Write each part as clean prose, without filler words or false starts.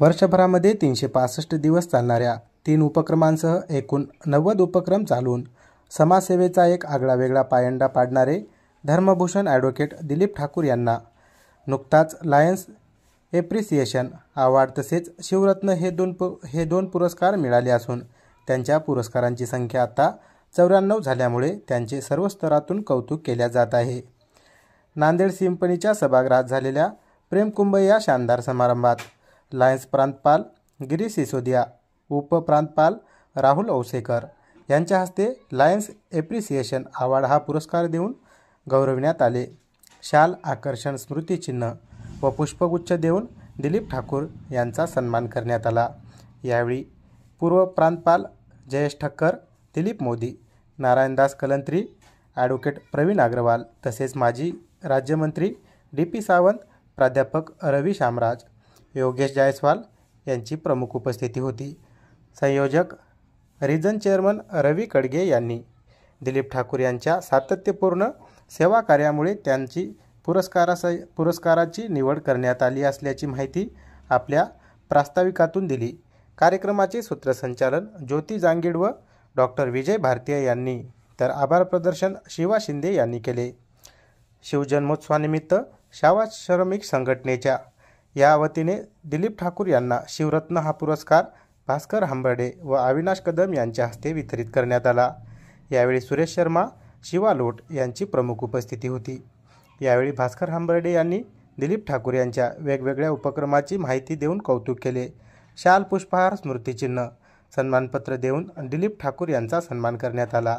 वर्षभरामध्ये 365 दिवस चालणाऱ्या 3 उपक्रमांसह एकूण 90 उपक्रम चालवून समाजसेवेचा एक आगळावेगळा पायंडा पाडणारे धर्मभूषण ॲडव्होकेट दिलीप ठाकूर यांना नुकताच लायन्स एप्रिसिएशन अवॉर्ड तसेच शिवरत्न हे दोन पुरस्कार मिळाले असून त्यांच्या पुरस्कारांची संख्या आता 94 झाल्यामुळे त्यांचे सर्व स्तरातून कौतुक केले जात आहे। नांदेड सिंपणीच्या सभागृहात झालेल्या प्रेमकुंभ या शानदार समारंभात लायन्स प्रांतपाल गिरीश सिसोदिया, उपप्रांतपाल राहुल औसेकर यांच्या हस्ते लायन्स एप्रिसिएशन अवॉर्ड हा पुरस्कार देऊन गौरविण्यात आले। शाल, आकर्षण स्मृतिचिन्ह व पुष्पगुच्छ देऊन दिलीप ठाकूर यांचा सन्मान करण्यात आला। यावेळी पूर्व प्रांतपाल जयेश ठक्कर, दिलीप मोदी, नारायणदास कलंत्री, ॲडव्होकेट प्रवीण अग्रवाल तसेच माजी राज्यमंत्री डी.पी. सावंत, प्राध्यापक रवी शामराज, योगेश जायस्वाल यांची प्रमुख उपस्थिती होती। संयोजक रिजन चेअरमन रवी कडगे यांनी दिलीप ठाकूर यांच्या सातत्यपूर्ण सेवा कार्यामुळे त्यांची पुरस्काराची निवड करण्यात आली असल्याची माहिती आपल्या प्रास्ताविकातून दिली। कार्यक्रमाचे सूत्रसंचालन ज्योती जांगीड व डॉक्टर विजय भारतीय यांनी तर आभार प्रदर्शन शिवा शिंदे यांनी केले। शिवजन्मोत्सवानिमित्त शावा श्रमिक संघटनेच्या या वतीने दिलीप ठाकूर यांना शिवरत्न हा पुरस्कार भास्कर हंबर्डे व अविनाश कदम यांच्या हस्ते वितरित करण्यात आला। यावेळी सुरेश शर्मा, शिवा लोट यांची प्रमुख उपस्थिती होती। यावेळी भास्कर हंबर्डे यांनी दिलीप ठाकूर यांच्या वेगवेगळ्या उपक्रमाची माहिती देऊन कौतुक केले। शाल, पुष्पहार, स्मृतिचिन्ह, सन्मानपत्र देऊन दिलीप ठाकूर यांचा सन्मान करण्यात आला।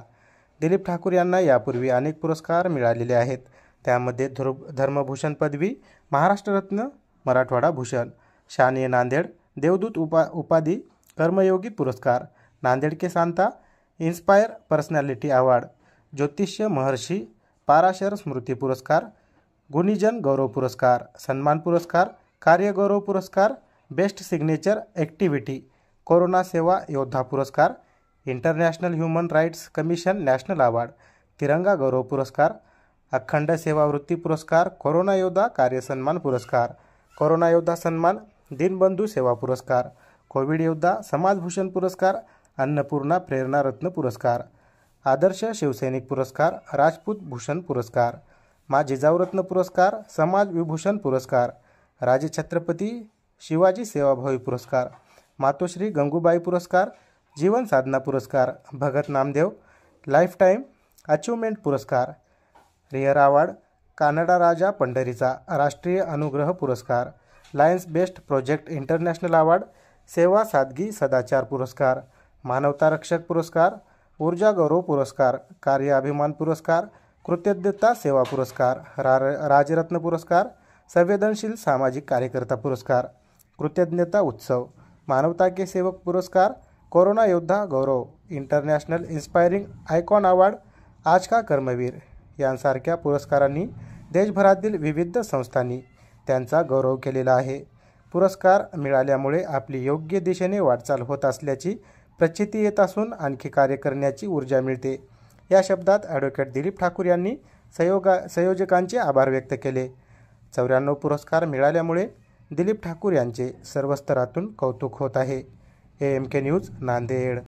दिलीप ठाकूर यांना यापूर्वी अनेक पुरस्कार मिळालेले आहेत, त्यामध्ये धर्मभूषण पदवी, महाराष्ट्र रत्न, मराठवाडा भूषण, शान-ए नांदेड, देवदूत उपाधी, कर्मयोगी पुरस्कार, नांदेड के सांता, इन्स्पायर पर्सनॅलिटी अवॉर्ड, ज्योतिष्य महर्षी पाराशर स्मृती पुरस्कार, गुणीजन गौरव पुरस्कार, सन्मान पुरस्कार, कार्य गौरव पुरस्कार, बेस्ट सिग्नेचर ॲक्टिव्हिटी, कोरोना सेवा योद्धा पुरस्कार, international human rights commission national award, तिरंगा गौरव पुरस्कार, अखंड सेवावृत्ती पुरस्कार, कोरोना योद्धा कार्य सन्मान पुरस्कार, कोरोना योद्धा सन्मान, दीनबंधू सेवा पुरस्कार, कोविड योद्धा समाजभूषण पुरस्कार, अन्नपूर्णा प्रेरणा रत्न पुरस्कार, आदर्श शिवसैनिक पुरस्कार, राजपूत भूषण पुरस्कार, मा जिजाऊरत्न पुरस्कार, समाज विभूषण पुरस्कार, राजछत्रपती शिवाजी सेवाभावी पुरस्कार, मातोश्री गंगूबाई पुरस्कार, जीवन साधना पुरस्कार, भगत नामदेव लाईफटाईम अचीवमेंट पुरस्कार, रियर अवॉर्ड, कानडा राजा पंढरीचा राष्ट्रीय अनुग्रह पुरस्कार, lions best project international award, सेवा सादगी सदाचार पुरस्कार, मानवता रक्षक पुरस्कार, ऊर्जा गौरव पुरस्कार, कार्य अभिमान पुरस्कार, कृतज्ञता सेवा पुरस्कार, राजरत्न पुरस्कार, संवेदनशील सामाजिक कार्यकर्ता पुरस्कार, कृतज्ञता उत्सव, मानवता के सेवक पुरस्कार, कोरोना योद्धा गौरव, इंटरनॅशनल इन्स्पायरिंग आयकॉन अवॉर्ड, आज का कर्मवीर यांसारख्या पुरस्कारांनी देशभरातील विविध संस्थांनी त्यांचा गौरव केलेला आहे। पुरस्कार मिळाल्यामुळे आपली योग्य दिशेने वाटचाल होत असल्याची प्रचिती येत असून आणखी कार्य करण्याची ऊर्जा मिळते। या शब्दात ॲडव्होकेट दिलीप ठाकूर यांनी संयोजकांचे आभार व्यक्त केले। 94 पुरस्कार मिळाल्यामुळे दिलीप ठाकूर यांचे सर्व स्तरातून कौतुक होत आहे। AMK news Nanded.